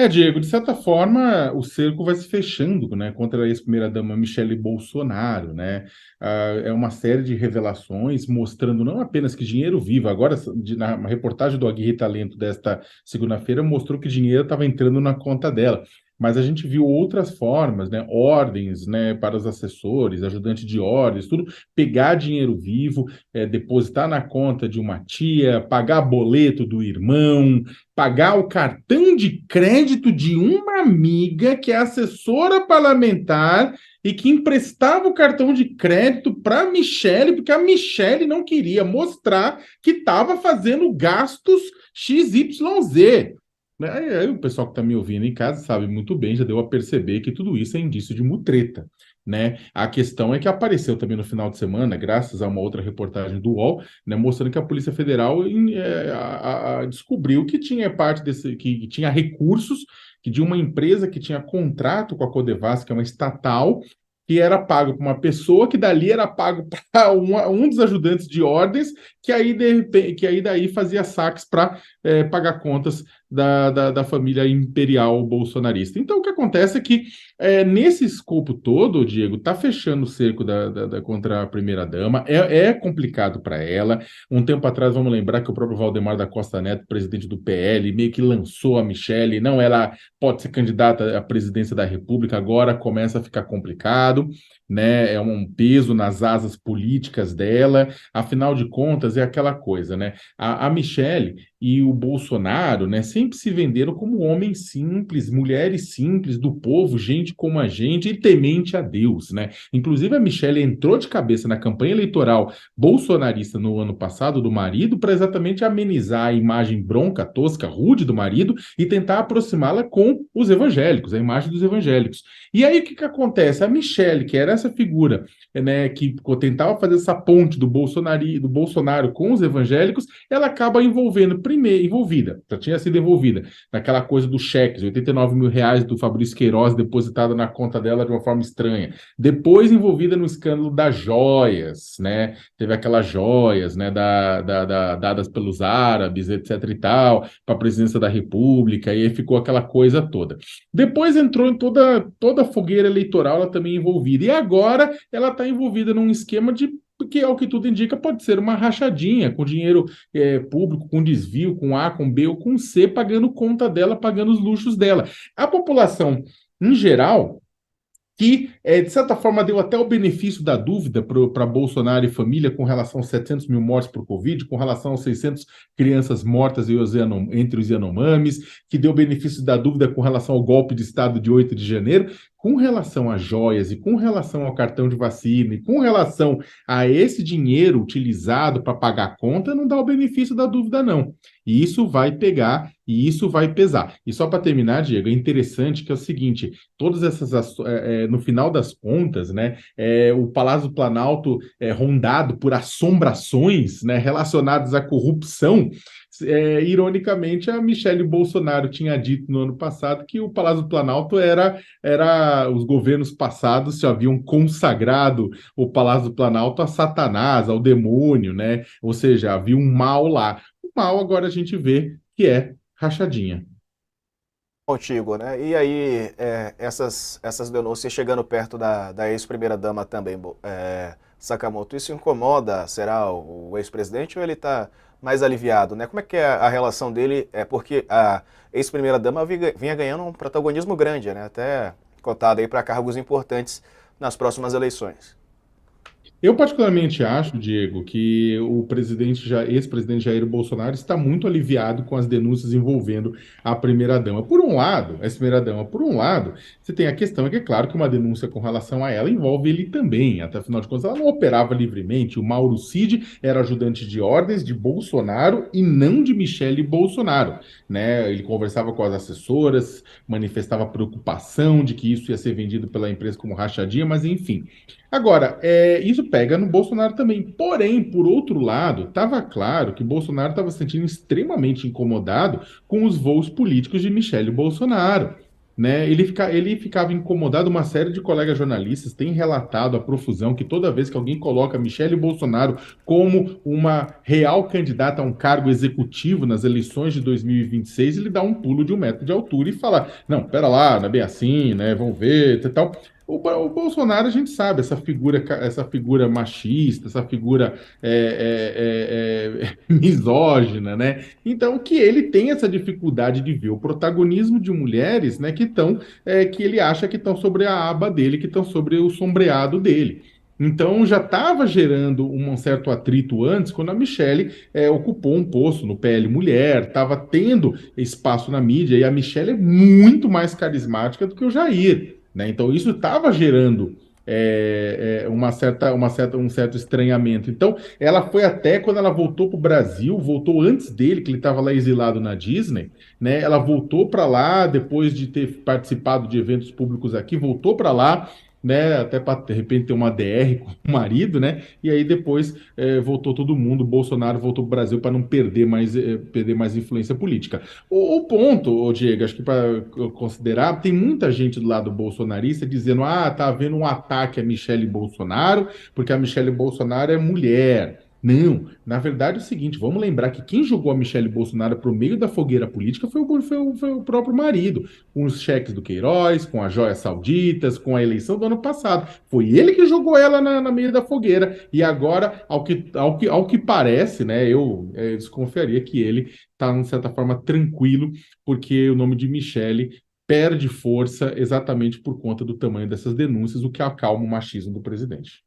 Diego, de certa forma, o cerco vai se fechando, né, contra a ex-primeira-dama Michele Bolsonaro, né? É uma série de revelações mostrando não apenas que dinheiro vivo, agora, na reportagem do Aguirre Talento desta segunda-feira, mostrou que dinheiro estava entrando na conta dela. Mas a gente viu outras formas, né, ordens, né, para os assessores, ajudante de ordens, tudo, pegar dinheiro vivo, depositar na conta de uma tia, pagar boleto do irmão, pagar o cartão de crédito de uma amiga que é assessora parlamentar e que emprestava o cartão de crédito para a Michele, porque a Michele não queria mostrar que estava fazendo gastos XYZ. Aí o pessoal que está me ouvindo em casa sabe muito bem, já deu a perceber que tudo isso é indício de mutreta, né? A questão é que apareceu também no final de semana, graças a uma outra reportagem do UOL, né, mostrando que a Polícia Federal descobriu que tinha parte desse, que tinha recursos, que de uma empresa que tinha contrato com a Codevasf, que é uma estatal, que era pago para uma pessoa, que dali era pago para um dos ajudantes de ordens, que aí, que aí daí fazia saques para pagar contas da família imperial bolsonarista. Então, o que acontece é que, nesse escopo todo, Diego, tá fechando o cerco contra a primeira-dama, é complicado para ela. Um tempo atrás, vamos lembrar que o próprio Valdemar da Costa Neto, presidente do PL, meio que lançou a Michele, não, ela pode ser candidata à presidência da República, agora começa a ficar complicado, né? É um peso nas asas políticas dela, afinal de contas, é aquela coisa, né? A Michele e o Bolsonaro, né, sempre se venderam como homens simples, mulheres simples, do povo, gente como a gente, e temente a Deus, né? Inclusive, a Michelle entrou de cabeça na campanha eleitoral bolsonarista no ano passado do marido para exatamente amenizar a imagem bronca, tosca, rude do marido e tentar aproximá-la com os evangélicos, a imagem dos evangélicos. E aí, o que que acontece? A Michelle, que era essa figura, né, que tentava fazer essa ponte do Bolsonaro com os evangélicos, ela acaba envolvida, já tinha sido envolvida naquela coisa dos cheques, 89 mil reais do Fabrício Queiroz depositado na conta dela de uma forma estranha. Depois envolvida no escândalo das joias, né? Teve aquelas joias, né, dadas pelos árabes, etc e tal, para a presidência da República, e aí ficou aquela coisa toda. Depois entrou em toda a fogueira eleitoral, ela também envolvida. E agora ela está envolvida num esquema de que, ao que tudo indica, pode ser uma rachadinha com dinheiro público, com desvio, com A, com B ou com C, pagando conta dela, pagando os luxos dela. A população, em geral, que, de certa forma, deu até o benefício da dúvida para Bolsonaro e família com relação aos 700 mil mortes por Covid, com relação aos 600 crianças mortas entre os Yanomamis, que deu o benefício da dúvida com relação ao golpe de Estado de 8 de janeiro, com relação às joias e com relação ao cartão de vacina e com relação a esse dinheiro utilizado para pagar a conta, não dá o benefício da dúvida, não. E isso vai pegar e isso vai pesar. E só para terminar, Diego, é interessante que é o seguinte: todas no final das contas, né, o Palácio do Planalto é rondado por assombrações, né, relacionadas à corrupção. Ironicamente, a Michele Bolsonaro tinha dito no ano passado que o Palácio do Planalto era os governos passados já haviam consagrado o Palácio do Planalto a Satanás, ao demônio, né? Ou seja, havia um mal lá. O mal agora a gente vê que é rachadinha. Contigo, né? E aí, essas denúncias chegando perto da ex-primeira-dama também, Sakamoto, isso incomoda, será, o ex-presidente ou ele está mais aliviado, né? Como é que é a relação dele? É porque a ex-primeira-dama vinha ganhando um protagonismo grande, né? Até cotado aí para cargos importantes nas próximas eleições. Eu particularmente acho, Diego, que ex-presidente Jair Bolsonaro está muito aliviado com as denúncias envolvendo a primeira-dama. Por um lado, essa primeira-dama, por um lado, você tem a questão é que é claro que uma denúncia com relação a ela envolve ele também. Até afinal de contas, ela não operava livremente. O Mauro Cid era ajudante de ordens de Bolsonaro e não de Michele Bolsonaro, né? Ele conversava com as assessoras, manifestava preocupação de que isso ia ser vendido pela empresa como rachadinha, mas enfim. Agora, isso pega no Bolsonaro também. Porém, por outro lado, estava claro que Bolsonaro estava se sentindo extremamente incomodado com os voos políticos de Michele Bolsonaro. né? Ele ficava incomodado, uma série de colegas jornalistas têm relatado a profusão que toda vez que alguém coloca Michele Bolsonaro como uma real candidata a um cargo executivo nas eleições de 2026, ele dá um pulo de 1 metro de altura e fala: não, pera lá, não é bem assim, né? Vamos ver, e tal. O Bolsonaro, a gente sabe, essa figura machista, essa figura misógina, né? Então, que ele tem essa dificuldade de ver o protagonismo de mulheres, né, que ele acha que estão sobre a aba dele, que estão sobre o sombreado dele. Então já estava gerando um certo atrito antes, quando a Michelle ocupou um posto no PL Mulher, estava tendo espaço na mídia, e a Michelle é muito mais carismática do que o Jair, né? Então isso estava gerando um certo estranhamento. Então, ela foi até quando ela voltou para o Brasil, voltou antes dele, que ele estava lá exilado na Disney, né? Ela voltou para lá depois de ter participado de eventos públicos aqui, voltou para lá, né? Até para de repente ter uma DR com o marido, né? E aí depois voltou todo mundo, o Bolsonaro voltou para o Brasil para não perder mais influência política. O ponto, ô Diego, acho que para considerar, tem muita gente do lado bolsonarista dizendo: ah, tá havendo um ataque a Michele Bolsonaro, porque a Michele Bolsonaro é mulher. Não, na verdade é o seguinte, vamos lembrar que quem jogou a Michele Bolsonaro para o meio da fogueira política foi o próprio marido, com os cheques do Queiroz, com as joias sauditas, com a eleição do ano passado. Foi ele que jogou ela na meio da fogueira. E agora, ao que parece, né, eu desconfiaria que ele está, de certa forma, tranquilo, porque o nome de Michele perde força exatamente por conta do tamanho dessas denúncias, o que acalma o machismo do presidente.